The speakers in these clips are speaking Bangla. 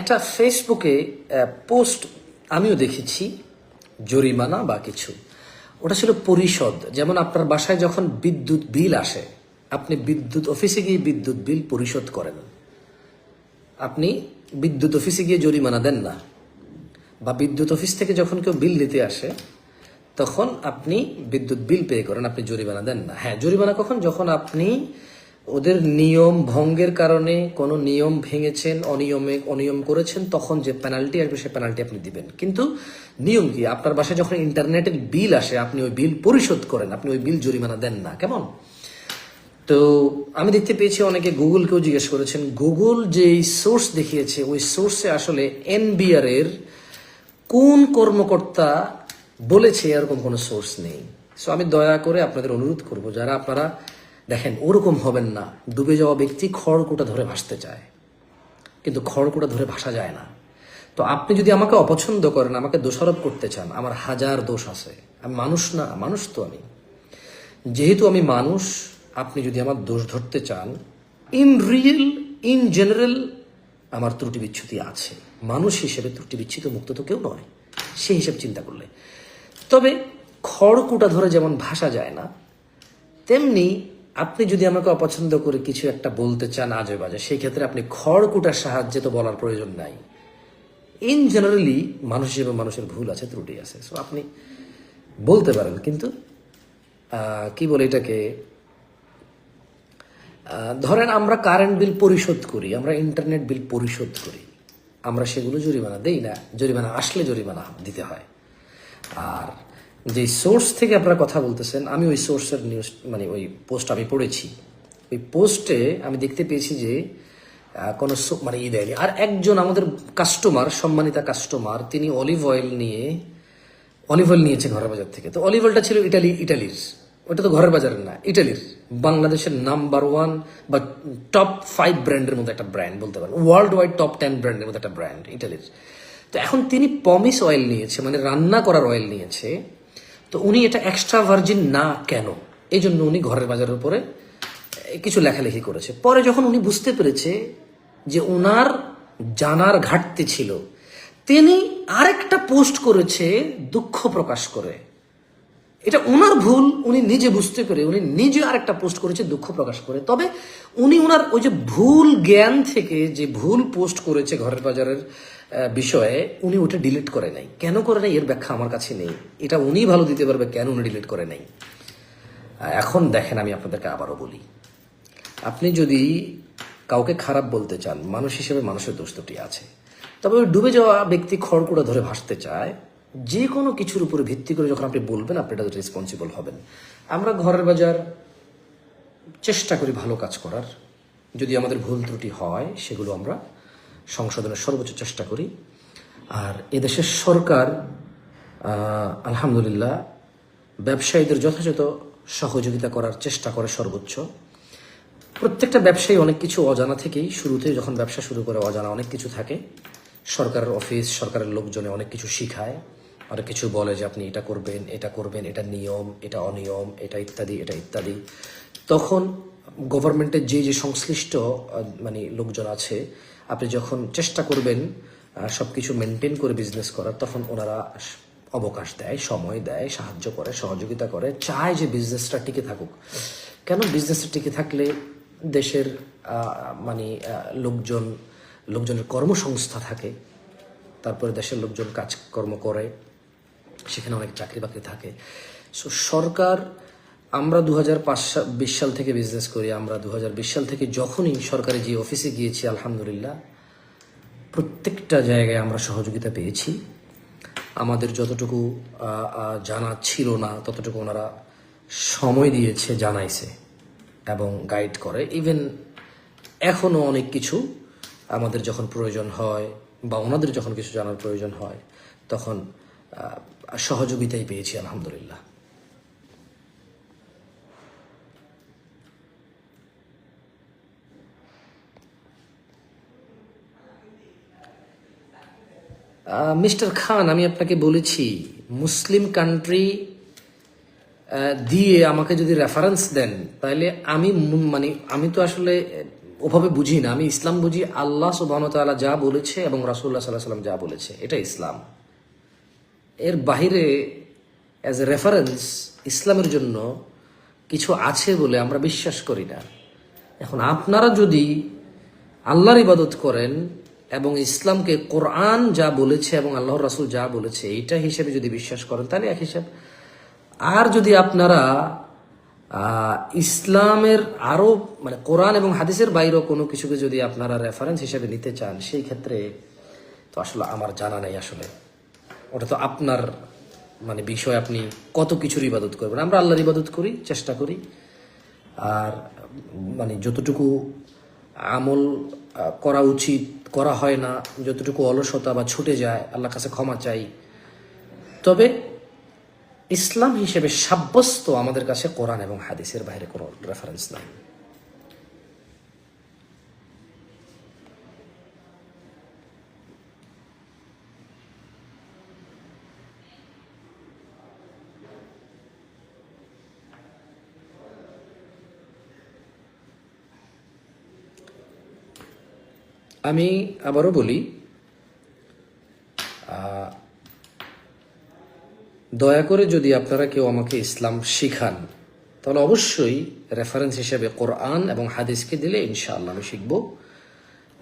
একটা ফেসবুকে পোস্ট আমিও দেখেছি, জরিমানা বা কিছু, ওটা ছিল পরিশোধ। যেমন আপনার বাসায় যখন বিদ্যুৎ বিল আসে, আপনি বিদ্যুৎ অফিসে গিয়ে বিদ্যুৎ বিল পরিশোধ করেন, আপনি বিদ্যুৎ অফিসে গিয়ে জরিমানা দেন না। বা বিদ্যুৎ অফিস থেকে যখন কেউ বিল দিতে আসে তখন আপনি বিদ্যুৎ বিল পে করেন, আপনি জরিমানা দেন না। হ্যাঁ, জরিমানা কখন? যখন আপনি ওদের নিয়ম ভঙ্গের কারণে কোনো নিয়ম ভেঙেছেন, অনিয়ম করেছেন, তখন যে পেনাল্টি আসবে সে পেনাল্টি আপনি দিবেন। কিন্তু নিয়ম কি? আপনার বাসায় যখন ইন্টারনেটের বিল আসে আপনি ওই বিল পরিশোধ করেন, আপনি ওই বিল জরিমানা দেন না। কেমন? তো আমি দেখতে পেয়েছি অনেকে গুগলকেও জিজ্ঞেস করেছেন, গুগল যে সোর্স দেখিয়েছে ওই সোর্সে আসলে এনবিআর এর কোন কর্মকর্তা বলেছে এরকম কোনো সোর্স নেই। সো আমি দয়া করে আপনাদের অনুরোধ করব, যারা আপনারা দেখেন ওরকম হবেন না। ডুবে যাওয়া ব্যক্তি খড়কুটা ধরে ভাসতে চায়, কিন্তু খড়কুটা ধরে ভাসা যায় না। তো আপনি যদি আমাকে অপছন্দ করেন, আমাকে দোষারোপ করতে চান, আমার হাজার দোষ আছে। আমি মানুষ না? মানুষ তো আমি। যেহেতু আমি মানুষ, আপনি যদি আমার দোষ ধরতে চান, ইন জেনারেল আমার ত্রুটি বিচ্ছুতি আছে। মানুষ হিসেবে ত্রুটি বিচ্ছুতি মুক্ত তো কেউ নয়, সেই হিসেব চিন্তা করলে। তবে খড়কুটা ধরে যেমন ভাসা যায় না, তেমনি আপনি যদি আমাকে অপছন্দ করে কিছু একটা বলতে চান আজে বাজে, সেই ক্ষেত্রে আপনি খড়কুটার সাহায্যে তো বলার প্রয়োজন নাই। ইন জেনারেলি মানুষ হিসেবে মানুষের ভুল আছে, ত্রুটি আছে। সো আপনি বলতে পারেন, কিন্তু কি বলে এটাকে, ধরেন আমরা কারেন্ট বিল পরিশোধ করি, আমরা ইন্টারনেট বিল পরিশোধ করি, আমরা সেগুলো জরিমানা দেই না। জরিমানা আসলে জরিমানা দিতে হয়। আর যে সোর্স থেকে আপনারা কথা বলতেছেন, আমি ওই সোর্সের নিউজ মানে ওই পোস্ট আমি পড়েছি। ওই পোস্টে আমি দেখতে পেয়েছি যে কোনো মানে দেয়নি। আর একজন আমাদের কাস্টমার, সম্মানিতা কাস্টমার, তিনি অলিভ অয়েল নিয়েছে ঘরের বাজার থেকে। তো অলিভ অয়েলটা ছিল ইটালির। ওটা তো ঘরের বাজারের না, ইটালির, বাংলাদেশের নাম্বার 1 বা টপ 5 ব্র্যান্ডের মধ্যে একটা ব্র্যান্ড বলতে পারেন, ওয়ার্ল্ড ওয়াইড টপ 10 ব্র্যান্ডের মধ্যে একটা ব্র্যান্ড ইটালির। তো এখন তিনি পমিস অয়েল নিয়েছে, মানে রান্না করার অয়েল নিয়েছে। তো উনি এটা এক্সট্রা ভার্জিন না কেন, এই জন্য উনি ঘরের বাজারের উপরে কিছু লেখালেখি করেছে। পরে যখন উনি বুঝতে পেরেছে যে ওনার জানার ঘাটতি ছিল, তিনি আরেকটা পোস্ট করেছে দুঃখ প্রকাশ করে। এটা ওনার ভুল, উনি নিজে বুঝতে পেরে উনি নিজে আরেকটা পোস্ট করেছে দুঃখ প্রকাশ করে। তবে উনি ওনার ওই যে ভুল জ্ঞান থেকে যে ভুল পোস্ট করেছে ঘরের বাজারের বিষয়ে, উনি ওটা ডিলিট করে নাই। কেন করে নাই এর ব্যাখ্যা আমার কাছে নেই, এটা উনি ভালো দিতে পারবে কেন উনি ডিলিট করে নাই। এখন দেখেন, আমি আপনাদেরকে আবারও বলি, আপনি যদি কাউকে খারাপ বলতে চান, মানুষ হিসেবে মানুষের দোষ ত্রুটি আছে। তবে ওই ডুবে যাওয়া ব্যক্তি খড়কুটা ধরে ভাসতে চায়, যে কোনো কিছুর উপরে ভিত্তি করে যখন আপনি বলবেন, আপনি এটা রেসপন্সিবল হবেন। আমরা ঘরের বাজার চেষ্টা করি ভালো কাজ করার, যদি আমাদের ভুল ত্রুটি হয় সেগুলো আমরা সংশোধনের সর্বোচ্চ চেষ্টা করি। আর এদেশের সরকার আলহামদুলিল্লাহ ব্যবসায়ীদের যথাযথ সহযোগিতা করার চেষ্টা করে সর্বোচ্চ। প্রত্যেকটা ব্যবসায়ী অনেক কিছু অজানা থেকেই, শুরুতে যখন ব্যবসা শুরু করে অজানা অনেক কিছু থাকে। সরকারের অফিস, সরকারের লোকজনে অনেক কিছু শিখায়, অনেক কিছু বলে যে আপনি এটা করবেন, এটা নিয়ম, এটা অনিয়ম, এটা ইত্যাদি। তখন গভর্নমেন্টের যে সংশ্লিষ্ট মানে লোকজন আছে, আপনি যখন চেষ্টা করবেন সব কিছু মেনটেন করে বিজনেস করার, তখন ওনারা অবকাশ দেয়, সময় দেয়, সাহায্য করে, সহযোগিতা করে, চায় যে বিজনেসটা টিকে থাকুক। কেন? বিজনেসটা টিকে থাকলে দেশের মানে লোকজনের কর্মসংস্থা থাকে, তারপরে দেশের লোকজন কাজকর্ম করে, সেখানে অনেক চাকরি বাকরি থাকে। সো সরকার, আমরা 2020 সাল থেকে বিজনেস করি, আমরা 2020 সাল থেকে যখনই সরকারি যে অফিসে গিয়েছি, আলহামদুলিল্লাহ প্রত্যেকটা জায়গায় আমরা সহযোগিতা পেয়েছি। আমাদের যতটুকু জানা ছিল না ততটুকু ওনারা সময় দিয়েছে, জানাইছে এবং গাইড করে। ইভেন এখনও অনেক কিছু আমাদের যখন প্রয়োজন হয় বা ওনাদের যখন কিছু জানার প্রয়োজন হয়, তখন সহযোগিতাই পেয়েছি আলহামদুলিল্লাহ। মিস্টার খান, আমি আপনাকে বলেছি, মুসলিম কান্ট্রি দিয়ে আমাকে যদি রেফারেন্স দেন, তাহলে আমি তো আসলে ওভাবে বুঝি না। আমি ইসলাম বুঝি আল্লাহ সুবহানাহু ওয়া তাআলা যা বলেছে এবং রাসূলুল্লাহ সাল্লাল্লাহু আলাইহি ওয়াসাল্লাম যা বলেছে, এটা ইসলাম। এর বাহিরে অ্যাজ এ রেফারেন্স ইসলামের জন্য কিছু আছে বলে আমরা বিশ্বাস করি না। এখন আপনারা যদি আল্লাহর ইবাদত করেন এবং ইসলামকে কোরআন যা বলেছে এবং আল্লাহর রাসূল যা বলেছে এইটা হিসেবে যদি বিশ্বাস করেন, তাহলে এক হিসাব। আর যদি আপনারা ইসলামের আরো মানে কোরআন এবং হাদিসের বাইরেও কোনো কিছুকে যদি আপনারা রেফারেন্স হিসেবে নিতে চান, সেই ক্ষেত্রে তো আসলে আমার জানা নেই। আসলে ওটা তো আপনার মানে বিষয়, আপনি কত কিছুর ইবাদত করবেন। আমরা আল্লাহর ইবাদত করি, চেষ্টা করি, আর মানে যতটুকু আমল করা উচিত করা হয় না, যতটুকু অলসতা বা ছুটে যায় আল্লাহর কাছে ক্ষমা চাই। তবে ইসলাম হিসেবে সাব্যস্ত আমাদের কাছে কোরআন এবং হাদিসের বাইরে কোনো রেফারেন্স নাই। আমি আবারও বলি, দয়া করে যদি আপনারা কেউ আমাকে ইসলাম শিখান, তাহলে অবশ্যই রেফারেন্স হিসেবে কোরআন এবং হাদিসকে দিলে ইনশাআল্লাহ আমি শিখব।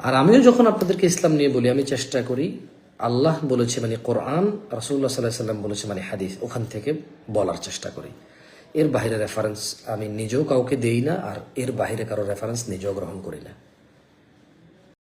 আর আমিও যখন আপনাদেরকে ইসলাম নিয়ে বলি, আমি চেষ্টা করি আল্লাহ বলেছে মানে কোরআন, রাসূলুল্লাহ সাল্লাল্লাহু আলাইহি ওয়াসাল্লাম বলেছে মানে হাদিস, ওখান থেকে বলার চেষ্টা করি। এর বাইরে রেফারেন্স আমি নিজেও কাউকে দেই না, আর এর বাইরে কারো রেফারেন্স নিজেও গ্রহণ করি না।